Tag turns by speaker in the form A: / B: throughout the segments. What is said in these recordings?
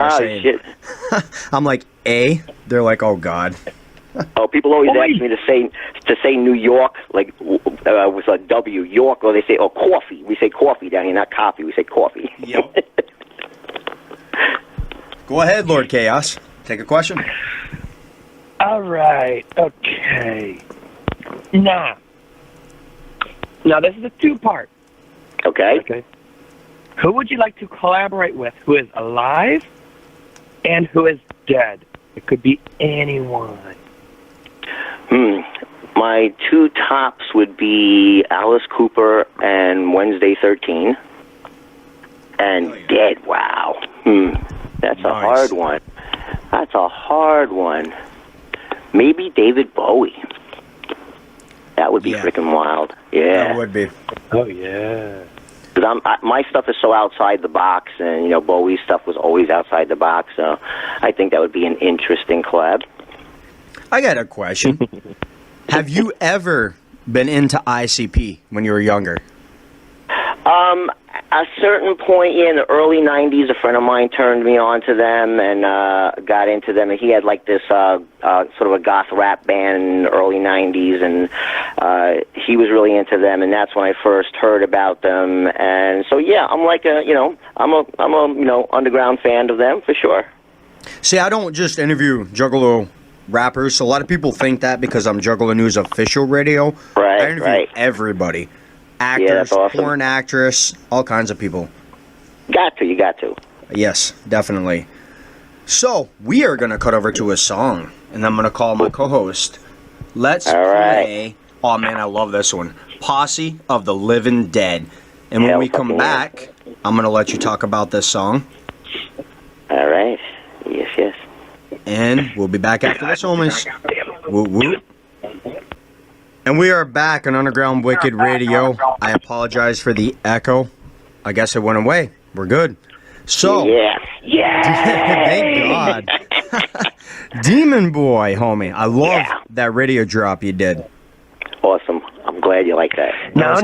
A: Oh,
B: saying.
A: shit.
B: I'm like, A? They're like, oh, God.
A: Oh, people always ask me to say New York, like with a W, York, or they say, coffee. We say coffee down here, not coffee. We say coffee.
B: Yep. Go ahead, Lord Chaos. Take a question.
C: All right. Okay. Now, this is a two-part.
A: Okay.
C: Who would you like to collaborate with? Who is alive and who is dead? It could be anyone.
A: My two tops would be Alice Cooper and Wednesday 13. And dead, wow. That's a hard one. That's a hard one. Maybe David Bowie. That would be freaking wild. Yeah.
B: That would be.
C: Oh, yeah.
A: Because my stuff is so outside the box, and, Bowie's stuff was always outside the box, so I think that would be an interesting collab.
B: I got a question. Have you ever been into ICP when you were younger?
A: A certain point in the early 90s, a friend of mine turned me on to them and got into them. And he had like this sort of a goth rap band in the early 90s, and he was really into them. And that's when I first heard about them. And so, yeah, I'm like I'm a underground fan of them for sure.
B: See, I don't just interview Juggalo rappers. So a lot of people think that because I'm Juggalo News official radio.
A: Right,
B: I interview everybody. Actors,
A: yeah, that's awesome.
B: Porn actress, all kinds of people.
A: You got to.
B: Yes, definitely. So, we are going to cut over to a song, and I'm going to call my co-host. Let's play, oh man, I love this one, Posse of the Living Dead. And when we come back, I'm going to let you talk about this song.
A: All right. Yes.
B: And we'll be back after this, homies. Woo woo. And we are back on Underground Wicked Radio. I apologize for the echo. I guess it went away. We're good. So, thank God. Demon Boy, homie. I love that radio drop you did.
A: Awesome. I'm glad you like that.
C: No.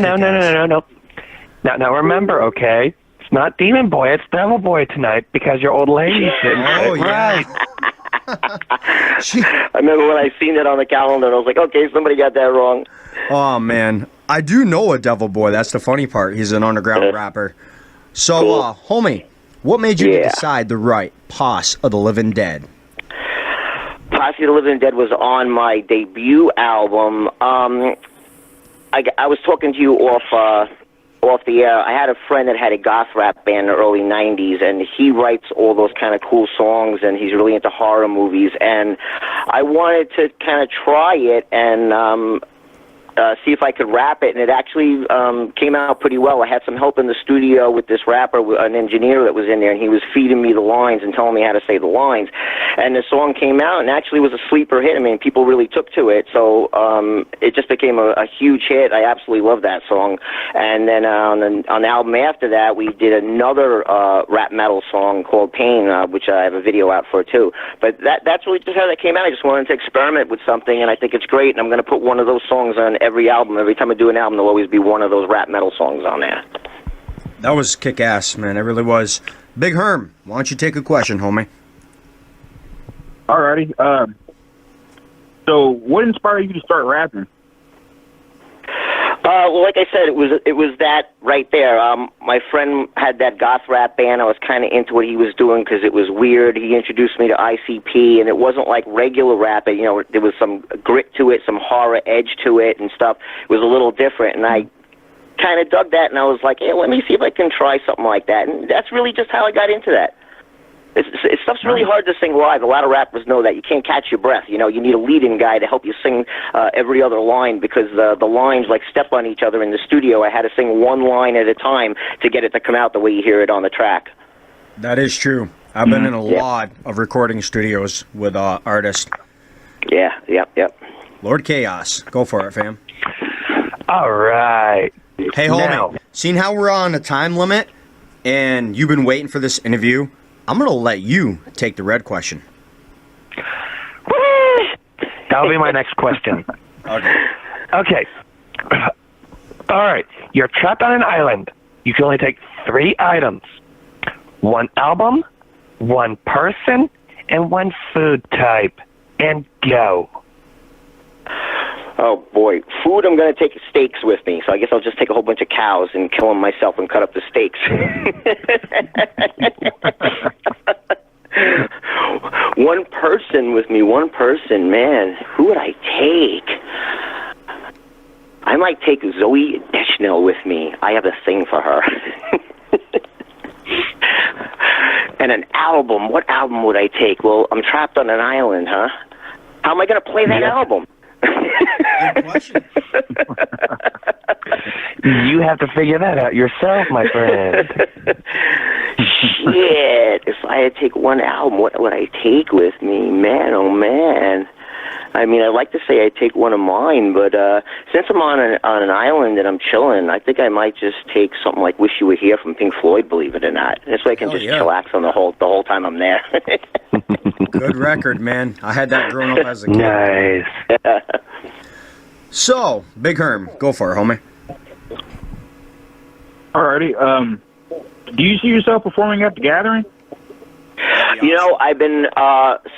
C: Now remember, okay? It's not Demon Boy, it's Devil Boy tonight because your old lady's sitting
B: right.
A: I remember when I seen it on the calendar, I was like, okay, somebody got that wrong.
B: Oh, man. I do know a Devil Boy. That's the funny part. He's an underground rapper. So, cool. Homie, what made you decide to write Posse of the Living Dead?
A: Posse of the Living Dead was on my debut album. I was talking to you off the air. I had a friend that had a goth rap band in the early 90s, and he writes all those kind of cool songs, and he's really into horror movies, and I wanted to kind of try it and see if I could rap it, and it actually came out pretty well. I had some help in the studio with this rapper, an engineer that was in there, and he was feeding me the lines and telling me how to say the lines, and the song came out and actually was a sleeper hit. I mean, people really took to it, so it just became a huge hit. I absolutely love that song. And then on the album after that, we did another rap metal song called Pain, which I have a video out for too. But that's really just how that came out. I just wanted to experiment with something, and I think it's great, and I'm going to put one of those songs on every album. Every time I do an album, there'll always be one of those rap metal songs on there.
B: That was kick-ass, man. It really was. Big Herm, why don't you take a question, homie?
D: Alrighty. So what inspired you to start rapping?
A: Well, like I said, it was that right there. My friend had that goth rap band. I was kind of into what he was doing because it was weird. He introduced me to ICP, and it wasn't like regular rap. There was some grit to it, some horror edge to it and stuff. It was a little different, and I kind of dug that, and I was like, hey, let me see if I can try something like that. And that's really just how I got into that. Stuff's really hard to sing live. A lot of rappers know that. You can't catch your breath. You need a lead-in guy to help you sing every other line because the lines like step on each other in the studio. I had to sing one line at a time to get it to come out the way you hear it on the track.
B: That is true. I've been in a lot of recording studios with artists.
A: Yeah, yep.
B: Lord Chaos. Go for it, fam.
C: All right.
B: Hey, homie, seeing how we're on a time limit and you've been waiting for this interview, I'm going to let you take the red question.
C: That'll be my next question. Okay. All right. You're trapped on an island. You can only take 3 items. 1 album, one person, and one food type. And go.
A: Oh, boy. Food, I'm going to take steaks with me, so I guess I'll just take a whole bunch of cows and kill them myself and cut up the steaks. One person with me, one person, man. Who would I take? I might take Zoe Deschanel with me. I have a thing for her. And an album. What album would I take? Well, I'm trapped on an island, huh? How am I going to play that album?
B: Good question.
C: You have to figure that out yourself, my friend.
A: Shit. If I had to take one album, what would I take with me? Man, oh, man. I mean, I'd like to say I'd take one of mine, but since I'm on an island and I'm chilling, I think I might just take something like "Wish You Were Here" from Pink Floyd. Believe it or not, this way I can chillax on the whole time I'm there.
B: Good record, man. I had that growing up as a kid.
C: Nice.
B: So, Big Herm, go for it, homie.
D: Alrighty. Do you see yourself performing at the Gathering?
A: You know, I've been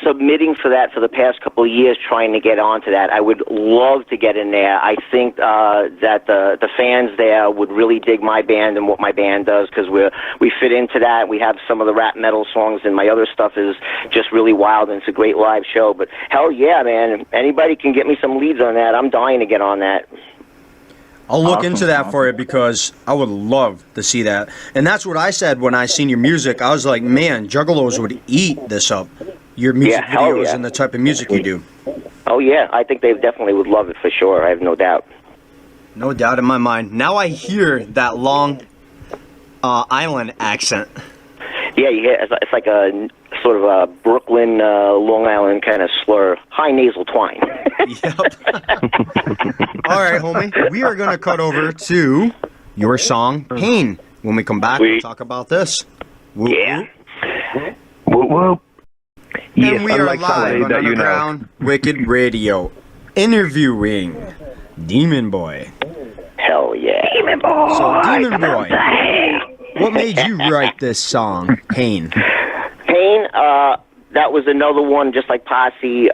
A: submitting for that for the past couple of years, trying to get onto that. I would love to get in there. I think that the fans there would really dig my band and what my band does, because we fit into that. We have some of the rap metal songs, and my other stuff is just really wild, and it's a great live show. But hell yeah, man, if anybody can get me some leads on that, I'm dying to get on that.
B: I'll look into that for you, because I would love to see that. And that's what I said when I seen your music. I was like, man, Juggalos would eat this up. Your music videos and the type of music you do.
A: Oh, yeah. I think they definitely would love it for sure. I have no doubt.
B: No doubt in my mind. Now I hear that Long Island accent.
A: Yeah, you hear, it's like a sort of a Brooklyn, Long Island kind of slur. High nasal twang.
B: Yep. All right, homie. We are going to cut over to your song, Pain. When we come back, we'll talk about this. Whoop,
A: Yeah.
C: Whoop, whoop.
B: And we are live on Underground Wicked Radio, interviewing Demon Boy.
A: Hell yeah. Demon Boy.
B: So, Demon Boy, what made you write this song, Pain?
A: Pain, that was another one, just like Posse.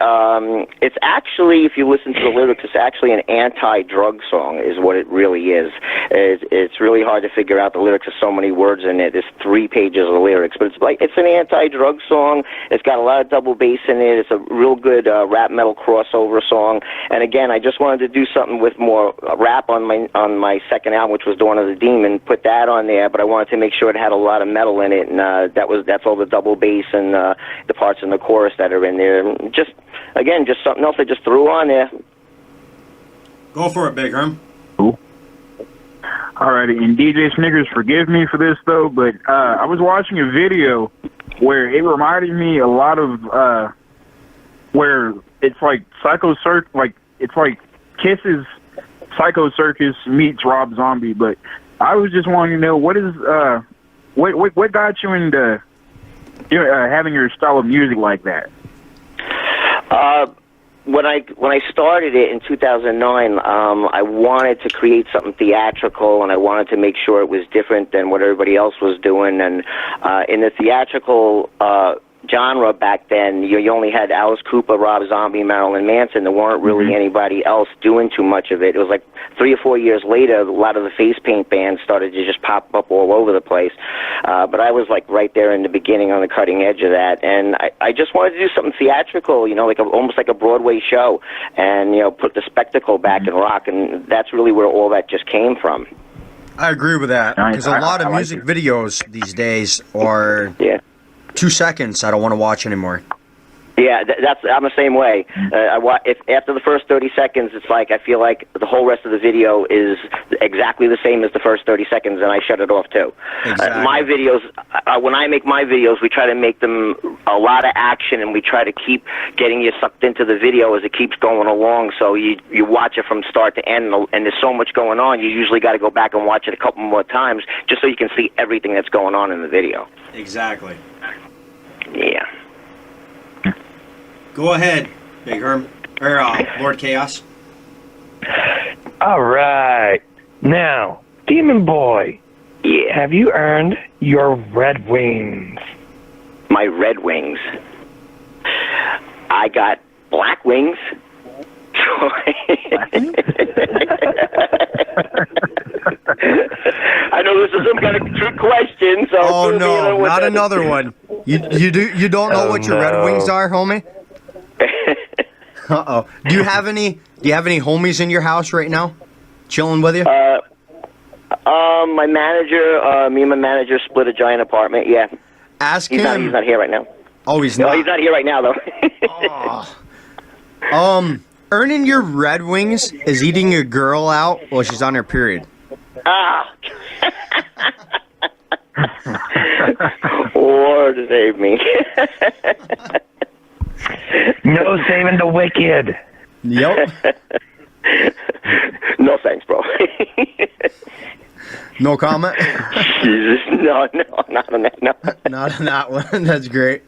A: It's actually, if you listen to the lyrics, it's actually an anti-drug song, is what it really is. It's really hard to figure out the lyrics. There's so many words in it. There's 3 pages of lyrics, but it's an anti-drug song. It's got a lot of double bass in it. It's a real good rap metal crossover song. And again, I just wanted to do something with more rap on my second album, which was Dawn of the Demon. Put that on there, but I wanted to make sure it had a lot of metal in it, and that's all the double bass and the parts in the chorus that are in there. Just something else I just threw on there.
B: Go for it, Big Herm.
D: Cool. Alrighty, and DJ Snickers, forgive me for this though, but I was watching a video where it reminded me a lot of where it's like it's like Kiss's Psycho Circus meets Rob Zombie. But I was just wanting to know what got you into having your style of music like that?
A: When I started it in 2009, I wanted to create something theatrical, and I wanted to make sure it was different than what everybody else was doing. And in the theatrical genre back then, you only had Alice Cooper, Rob Zombie, Marilyn Manson. There weren't really anybody else doing too much of it. It was like 3 or 4 years later, a lot of the face paint bands started to just pop up all over the place. But I was like right there in the beginning on the cutting edge of that, and I just wanted to do something theatrical, like almost like a Broadway show, and put the spectacle back in rock, and that's really where all that just came from.
B: I agree with that, because a lot of music videos these days are 2 seconds. I don't want to watch anymore.
A: Yeah, I'm the same way. If after the first 30 seconds, it's like I feel like the whole rest of the video is exactly the same as the first 30 seconds, and I shut it off too.
B: Exactly.
A: My videos, when I make my videos, we try to make them a lot of action, and we try to keep getting you sucked into the video as it keeps going along. So you watch it from start to end, and there's so much going on. You usually got to go back and watch it a couple more times just so you can see everything that's going on in the video.
B: Exactly.
A: Yeah.
B: Go ahead, Big Herm. Or Lord Chaos.
C: All right. Now, Demon Boy, have you earned your Red Wings?
A: My Red Wings. I got black wings. I know this is some kind of trick question, so
B: Oh
A: fill me in on
B: no,
A: what
B: not
A: that-
B: another one. You don't know what your Red Wings are, homie? Uh-oh. Do you have any homies in your house right now? Chilling with you?
A: My manager, me and my manager split a giant apartment. Yeah,
B: Ask
A: he's
B: him.
A: not here right now.
B: Oh, he's
A: No,
B: not.
A: he's not here right now though.
B: Oh. Earning your Red Wings is eating a girl out while she's on her period.
A: Ah. Lord save me.
C: No saving the wicked.
B: Yep.
A: No thanks, bro.
B: No comment?
A: Jesus, no, not on that, no.
B: Not on that one. That's great.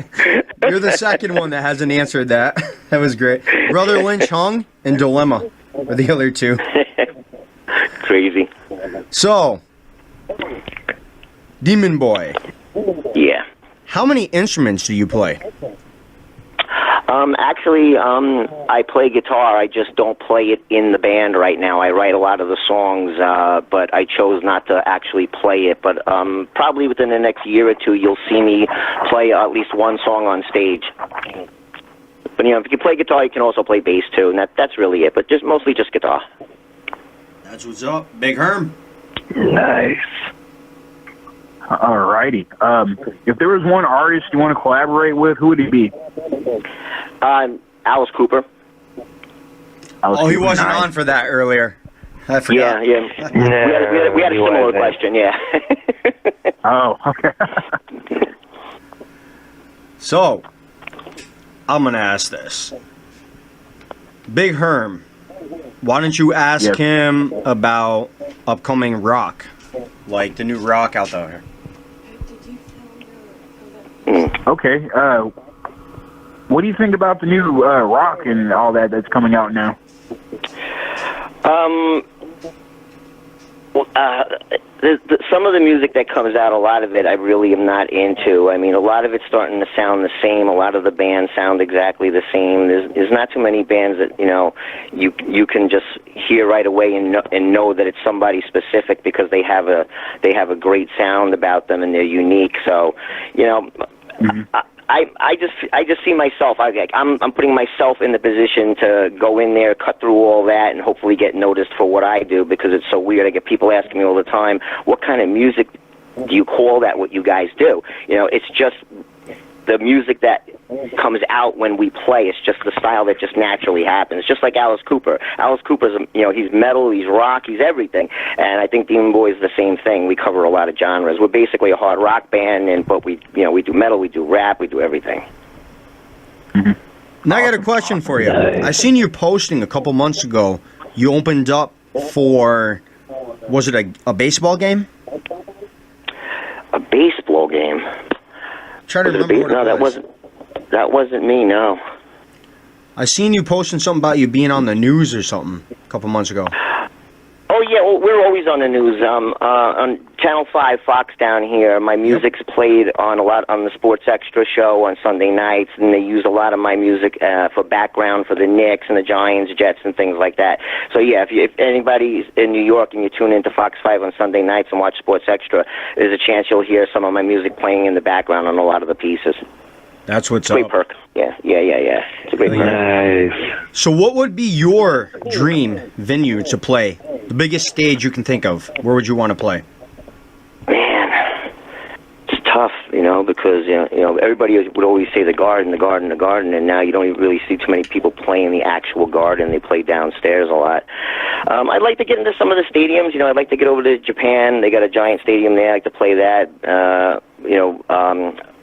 B: You're the second one that hasn't answered that. That was great. Brother Lynch Hung and Dilemma are the other two.
A: Crazy.
B: So, Demon Boy,
A: Yeah.
B: how many instruments do you play?
A: Actually, I play guitar. I just don't play it in the band right now. I write a lot of the songs, but I chose not to actually play it. But probably within the next year or two, you'll see me play at least one song on stage. But you know, if you play guitar, you can also play bass too, and that's really it. But mostly just guitar.
B: That's what's up. Big Herm.
C: Nice.
D: Alrighty. If there was one artist you want to collaborate with, who would he be?
A: Alice Cooper.
B: Oh, he wasn't on for that earlier. I forgot.
A: Yeah.
C: No,
A: we had a
C: he
A: similar
C: wasn't.
A: question. Yeah.
D: Oh, okay.
B: So, I'm going to ask this. Big Herm, why don't you ask
D: Yes.
B: him about upcoming rock? Like the new rock out there.
D: Okay. What do you think about the new rock and all that's coming out now?
A: Some of the music that comes out, a lot of it I really am not into. I mean, a lot of it's starting to sound the same. A lot of the bands sound exactly the same. There's not too many bands that you can just hear right away and know that it's somebody specific because they have a great sound about them and they're unique. So,
D: Mm-hmm.
A: I just see myself. I'm putting myself in the position to go in there, cut through all that, and hopefully get noticed for what I do because it's so weird. I get people asking me all the time, "What kind of music do you call that? What you guys do?" It's just the music that comes out when we play. It's just the style that just naturally happens. Just like Alice Cooper. Alice Cooper's, he's metal, he's rock, he's everything. And I think Demon Boy is the same thing. We cover a lot of genres. We're basically a hard rock band, but we do metal, we do rap, we do everything.
B: Now I got a question for you. I seen you posting a couple months ago. You opened up for, was it a baseball game?
A: A baseball game?
B: Try to remember what it was.
A: That wasn't me, no.
B: I seen you posting something about you being on the news or something a couple months ago.
A: Oh yeah, well, we're always on the news. On Channel 5, Fox down here, my music's played on the Sports Extra show on Sunday nights, and they use a lot of my music for background for the Knicks and the Giants, Jets, and things like that. So yeah, if anybody's in New York and you tune into Fox 5 on Sunday nights and watch Sports Extra, there's a chance you'll hear some of my music playing in the background on a lot of the pieces.
B: That's what's
A: Great
B: up.
A: perk. Yeah. It's a great perk.
C: Nice.
B: So what would be your dream venue to play? The biggest stage you can think of. Where would you want to play?
A: Man, it's tough, because everybody would always say the Garden, and now you don't even really see too many people playing the actual Garden. They play downstairs a lot. I'd like to get into some of the stadiums. I'd like to get over to Japan. They got a giant stadium there. I'd like to play that.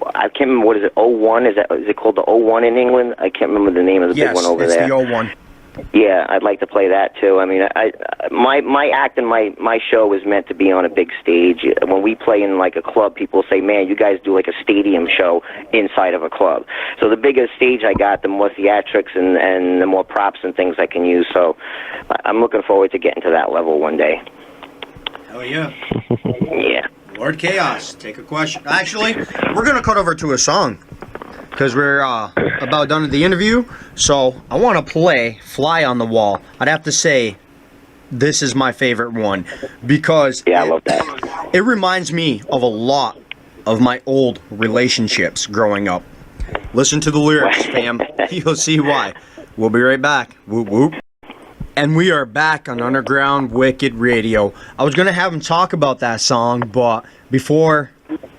A: I can't remember, what is it, O1? Is it called the O1 in England? I can't remember the name of the big one over there.
B: Yes, it's the O1.
A: Yeah, I'd like to play that too. I mean, my act and my show is meant to be on a big stage. When we play in like a club, people say, "Man, you guys do like a stadium show inside of a club." So the bigger stage I got, the more theatrics and the more props and things I can use. So I'm looking forward to getting to that level one day.
B: Hell yeah.
A: Yeah.
B: Lord Chaos, take a question. Actually, we're going to cut over to a song because we're about done with the interview. So I want to play Fly on the Wall. I'd have to say this is my favorite one because
A: Yeah, I love that.
B: it reminds me of a lot of my old relationships growing up. Listen to the lyrics, fam. You'll see why. We'll be right back. Whoop, whoop. And we are back on Underground Wicked Radio. I was going to have him talk about that song, but before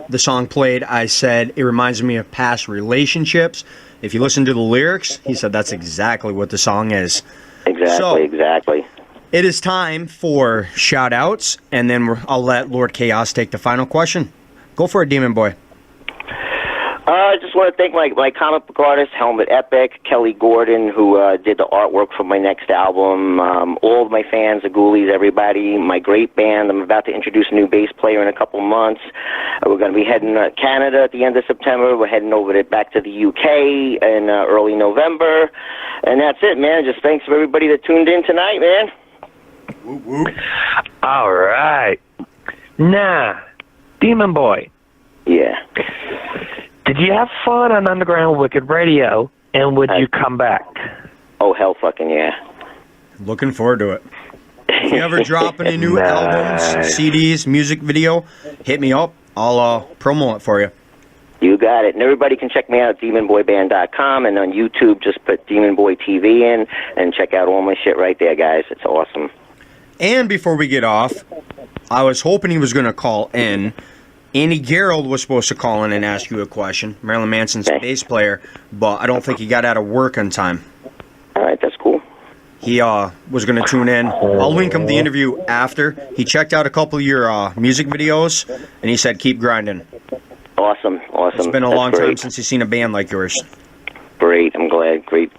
B: the song played, I said it reminds me of past relationships. If you listen to the lyrics, he said that's exactly what the song is.
A: Exactly.
B: It is time for shout-outs, and then I'll let Lord Chaos take the final question. Go for it, Demon Boy.
A: I just want to thank my comic book artist, Helmet Epic, Kelly Gordon, who did the artwork for my next album, all of my fans, the Ghoulies, everybody, my great band. I'm about to introduce a new bass player in a couple months. We're going to be heading to Canada at the end of September. We're heading back to the UK in early November. And that's it, man. Just thanks for everybody that tuned in tonight, man.
B: Whoop, whoop.
C: All right. Now, Demon Boy.
A: Yeah.
C: Did you have fun on Underground Wicked Radio, and would you come back?
A: Oh, hell fucking yeah.
B: Looking forward to it. If you ever drop any new albums, CDs, music video, hit me up. I'll promo it for you.
A: You got it. And everybody can check me out at demonboyband.com, and on YouTube, just put Demon Boy TV in and check out all my shit right there, guys. It's awesome.
B: And before we get off, I was hoping he was going to call in. Andy Gerald was supposed to call in and ask you a question, Marilyn Manson's bass player, but I don't think he got out of work on time.
A: All right, that's cool.
B: He was going to tune in. I'll link him the interview after. He checked out a couple of your music videos, and he said keep grinding.
A: Awesome.
B: It's been a long time since he's seen a band like yours.
A: Great, I'm glad. Great.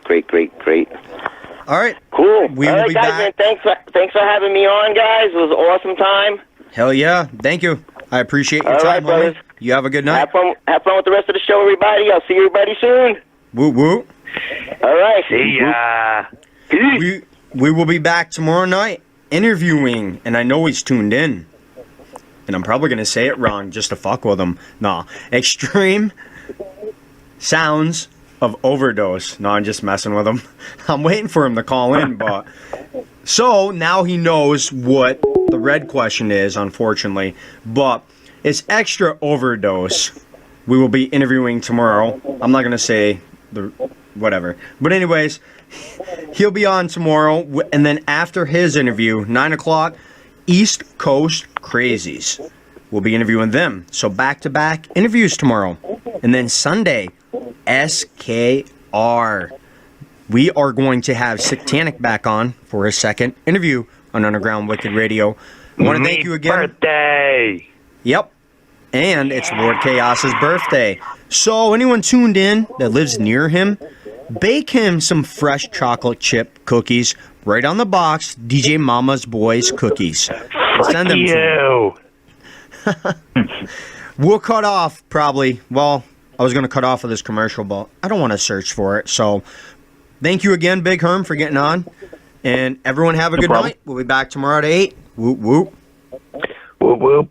B: All right.
A: Cool.
B: We
A: All
B: will
A: right,
B: be
A: guys,
B: back.
A: man, thanks for having me on, guys. It was an awesome time.
B: Hell yeah. Thank you. I appreciate your
A: All
B: time,
A: right, brothers.
B: homie. You have a good night.
A: Have fun with the rest of the show, everybody. I'll see everybody soon.
B: Woo woo.
A: All right.
C: See ya.
A: Peace.
B: We will be back tomorrow night interviewing, and I know he's tuned in. And I'm probably going to say it wrong just to fuck with him. Nah. Extreme Sounds of Overdose. No, I'm just messing with him. I'm waiting for him to call in, but... So, now he knows what the red question is, unfortunately. But it's Extra Overdose. We will be interviewing tomorrow. I'm not going to say the... whatever. But anyways, he'll be on tomorrow. And then after his interview, 9 o'clock, East Coast Crazies. We'll be interviewing them. So back-to-back interviews tomorrow. And then Sunday, SKR. We are going to have Satanic back on for a second interview on Underground Wicked Radio. I want to thank you again.
C: Birthday!
B: Yep. And it's Lord Chaos's birthday. So anyone tuned in that lives near him, bake him some fresh chocolate chip cookies right on the box, DJ Mama's Boys cookies. Send them to him. We'll cut off probably. Well, I was going to cut off of this commercial, but I don't want to search for it. So thank you again, Big Herm, for getting on. And everyone have a good night. We'll be back tomorrow at 8. Whoop, whoop.
C: Whoop, whoop.